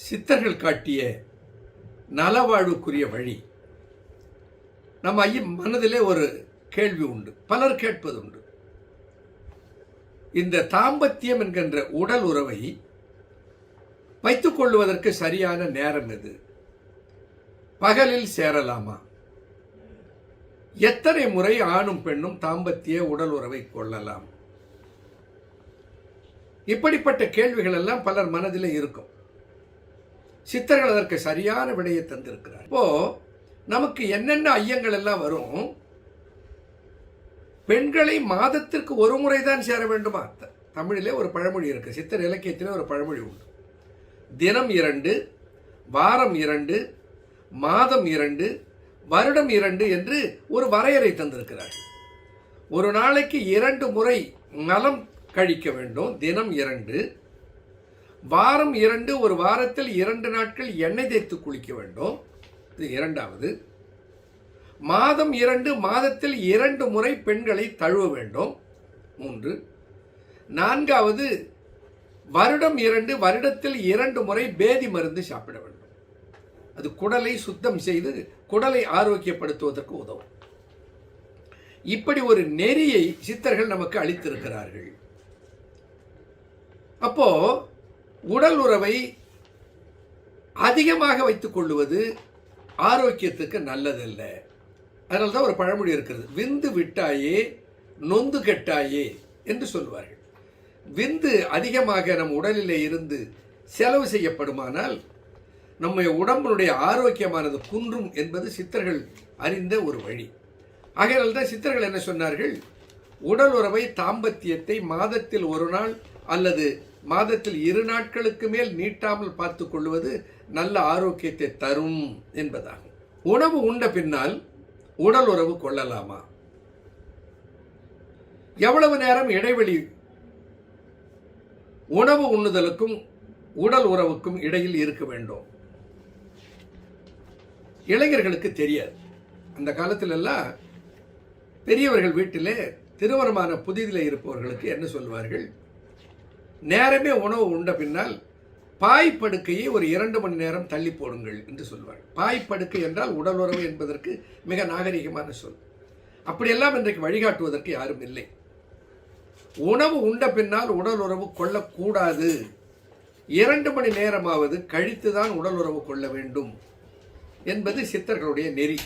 சித்தர்கள் காட்டிய நலவாழ்வுக்குரிய வழி. நம்ம மனதிலே ஒரு கேள்வி உண்டு, பலர் கேட்பது உண்டு. இந்த தாம்பத்தியம் என்கின்ற உடல் உறவை வைத்துக் கொள்வதற்கு சரியான நேரம் எது? பகலில் சேரலாமா? எத்தனை முறை ஆணும் பெண்ணும் தாம்பத்திய உடல் உறவை கொள்ளலாம்? இப்படிப்பட்ட கேள்விகள் எல்லாம் பலர் மனதில் இருக்கும். சித்தர்கள் அதற்கு சரியான விடையை தந்திருக்கிறார். இப்போ நமக்கு என்னென்ன ஐயங்கள் எல்லாம் வரும்? பெண்களை மாதத்திற்கு ஒரு முறைதான் சேர வேண்டுமா? தமிழிலே ஒரு பழமொழி இருக்கு, சித்தர் இலக்கியத்திலே ஒரு பழமொழி உண்டு. தினம் 2, வாரம் 2, மாதம் 2, வருடம் 2 என்று ஒரு வரையறை தந்திருக்கிறார்கள். ஒரு நாளைக்கு 2 முறை மலம் கழிக்க வேண்டும், தினம் 2. வாரம் 2, ஒரு வாரத்தில் 2 நாட்கள் எண்ணெய் தேய்த்து குளிக்க வேண்டும், இது 2வது. மாதம் 2, மாதத்தில் 2 முறை பெண்களை தழுவ வேண்டும், 3. 4வது, வருடம் 2, வருடத்தில் 2 முறை பேதி மருந்து சாப்பிட வேண்டும். அது குடலை சுத்தம் செய்து குடலை ஆரோக்கியப்படுத்துவதற்கு உதவும். இப்படி ஒரு நெறியை சித்தர்கள் நமக்கு அளித்திருக்கிறார்கள். அப்போ உடல் உறவை அதிகமாக வைத்துக் கொள்வது ஆரோக்கியத்துக்கு நல்லதல்ல. அதனால்தான் ஒரு பழமொழி இருக்கிறது, விந்து விட்டாயே நொந்து கெட்டாயே என்று சொல்வார்கள். விந்து அதிகமாக நம் உடலிலே இருந்து செலவு செய்யப்படுமானால் நம்முடைய உடம்புடைய ஆரோக்கியமானது குன்றும் என்பது சித்தர்கள் அறிந்த ஒரு வழி. ஆகையால் தான் சித்தர்கள் என்ன சொன்னார்கள்? உடல் உறவை, தாம்பத்தியத்தை மாதத்தில் 1 நாள் அல்லது மாதத்தில் 2 நாட்களுக்கு மேல் நீட்டாமல் பார்த்துக் கொள்வது நல்ல ஆரோக்கியத்தை தரும் என்பதாகும். உணவு உண்ட பின்னால் உடல் உறவு கொள்ளலாமா? எவ்வளவு நேரம் இடைவெளி உணவு உண்ணுதலுக்கும் உடல் உறவுக்கும் இடையில் இருக்க வேண்டும்? இளைஞர்களுக்கு தெரியாது. அந்த காலத்தில் எல்லாம் பெரியவர்கள் வீட்டிலே திருமணமான புதிதில் இருப்பவர்களுக்கு என்ன சொல்வார்கள்? நேரமே உணவு உண்ட பின்னால் பாய் படுக்கையை ஒரு 2 மணி நேரம் தள்ளி போடுங்கள் என்று சொல்வார்கள். பாய் படுக்கை என்றால் உடல் உறவு என்பதற்கு மிக நாகரிகமான சொல். அப்படியெல்லாம் இன்றைக்கு வழிகாட்டுவதற்கு யாரும் இல்லை. உணவு உண்ட பின்னால் உடல் உறவு கொள்ளக்கூடாது. 2 மணி நேரமாவது கழித்துதான் உடல் உறவு கொள்ள வேண்டும் என்பது சித்தர்களுடைய நெறி.